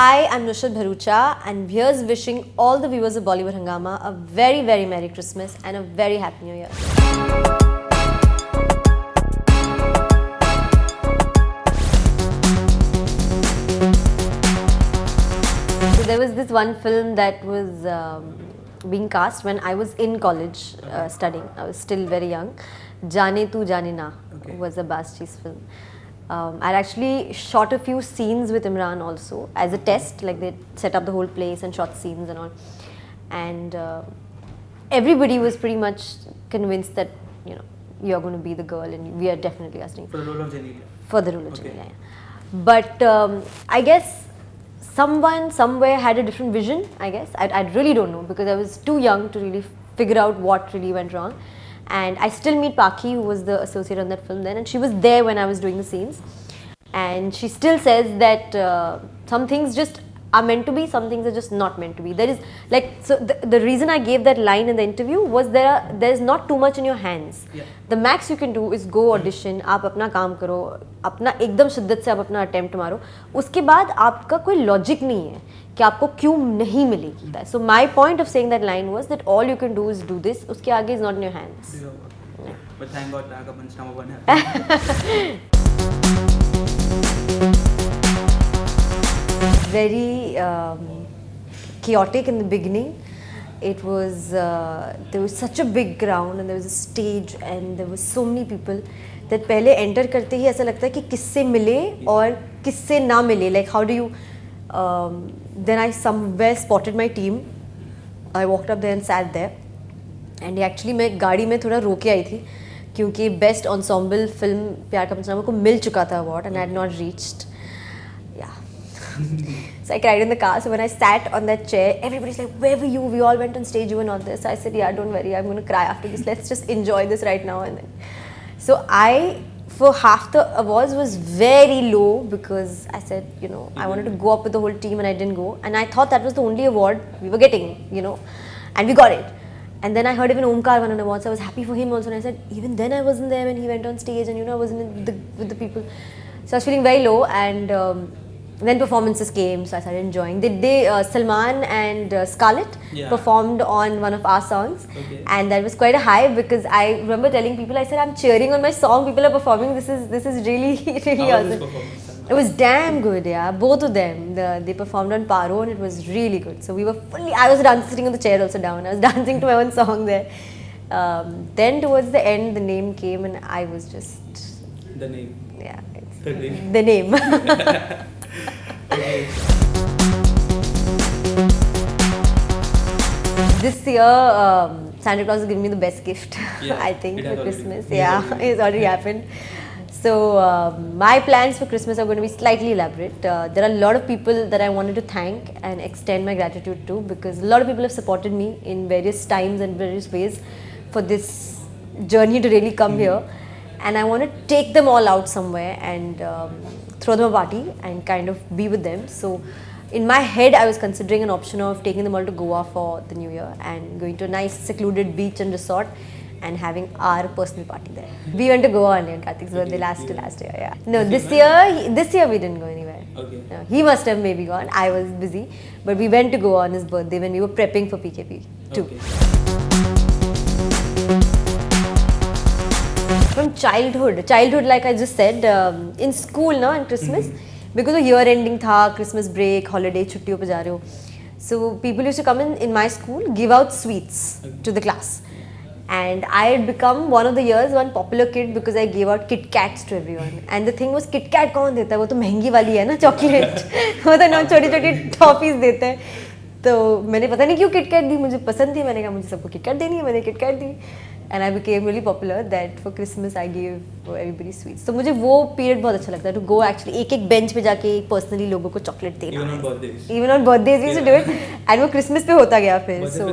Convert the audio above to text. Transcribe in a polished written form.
Hi, I'm Nushat Bharucha, and here's wishing all the viewers of Bollywood Hangama a very, very Merry Christmas and a very Happy New Year. So there was this one film that was being cast when I was in college studying. I was still very young. Jaane Tu Jaane Na was a Baschi's film. I'd actually shot a few scenes with Imran also as a test, like they set up the whole place and shot scenes and all. And everybody was pretty much convinced that, you know, you're going to be the girl and we are definitely casting. For the role of Janelia. For the role of Janelia, yeah. But I guess someone somewhere had a different vision, I guess. I really don't know because I was too young to really figure out what really went wrong. And I still meet Paki, who was the associate on that film then, and she was there when I was doing the scenes. And she still says that some things just are meant to be, some things are just not meant to be. There is like, so the reason I gave that line in the interview was there's not too much in your hands. Yeah. The max you can do is go audition, आप अपना काम करो, अपना एकदम शिद्दत से आप अपना attempt मारो. उसके बाद आपका कोई logic नहीं है कि आपको क्यों नहीं मिलेगी. So my point of saying that line was that all you can do is do this. उसके आगे is not in your hands. Yeah. But thank God Naga Panchnama one happened. Very chaotic in the beginning. It was there was such a big ground and there was a stage and there were so many people that पहले enter करते ही ऐसा लगता है कि किससे मिले और किससे ना मिले. Like how do you then I somewhere spotted my team. I walked up there and sat there. And actually मैं गाड़ी में थोड़ा रो के आई थी क्योंकि बेस्ट ensemble फिल्म प्यार का पंचनामा को मिल चुका था award and I had not reached. Yeah. So I cried in the car. So when I sat on that chair, everybody's like, where were you? We all went on stage, you were not there. So I said, yeah, don't worry, I'm going to cry after this. Let's just enjoy this right now. And then, so I, for half the awards, was very low because I said, you know, I wanted to go up with the whole team and I didn't go. And I thought that was the only award we were getting, you know, and we got it. And then I heard even Omkar won an award, so I was happy for him also. And I said, even then I wasn't there when he went on stage and, you know, I wasn't with the people. So I was feeling very low and then performances came, so I started enjoying. Salman and Scarlett performed on one of our songs, and that was quite a high because I remember telling people, I said, I'm cheering on my song. People are performing. This is really really awesome. It was damn good, yeah. Both of them, they performed on Paro, and it was really good. So we were fully. I was sitting on the chair also down. I was dancing to my own song there. Then towards the end, the name came, and I was just The name. Yeah. The name. The name. Okay. This year, Santa Claus is giving me the best gift, I think, for Christmas. Yeah, it's already happened. So my plans for Christmas are going to be slightly elaborate. There are a lot of people that I wanted to thank and extend my gratitude to because a lot of people have supported me in various times and various ways for this journey to really come here. And I want to take them all out somewhere and throw them a party and kind of be with them. So in my head, I was considering an option of taking them all to Goa for the New Year and going to a nice secluded beach and resort and having our personal party there. We went to Goa only on Kartik's birthday last year. Yeah. No, this year we didn't go anywhere. Okay. No, he must have maybe gone. I was busy, but we went to Goa on his birthday when we were prepping for PKP too. Okay. From childhood like I just said, in school now in Christmas, because the year ending tha, Christmas break, holiday, छुट्टियों पे जा रहे हो. So people used to come in my school, give out sweets to the class. And I had become one of the years one popular kid because I gave out Kit Kats to everyone. And the thing was, Kit Kat कौन देता है? वो तो महंगी वाली है ना chocolate. वो तो ना छोटी-छोटी toffees देते हैं. तो मैंने पता नहीं क्यों Kit Kat दी, मुझे पसंद थी. मैंने कहा मुझे सबको Kit Kat देनी है, मैंने Kit Kat the. And I became really popular that for Christmas I gave everybody sweets. So मुझे वो period बहुत अच्छा लगता है to go actually एक bench पे जाके personally लोगों को chocolate देना. Even on birthdays. Even on birthdays we used to do it. And वो Christmas पे होता गया फिर. So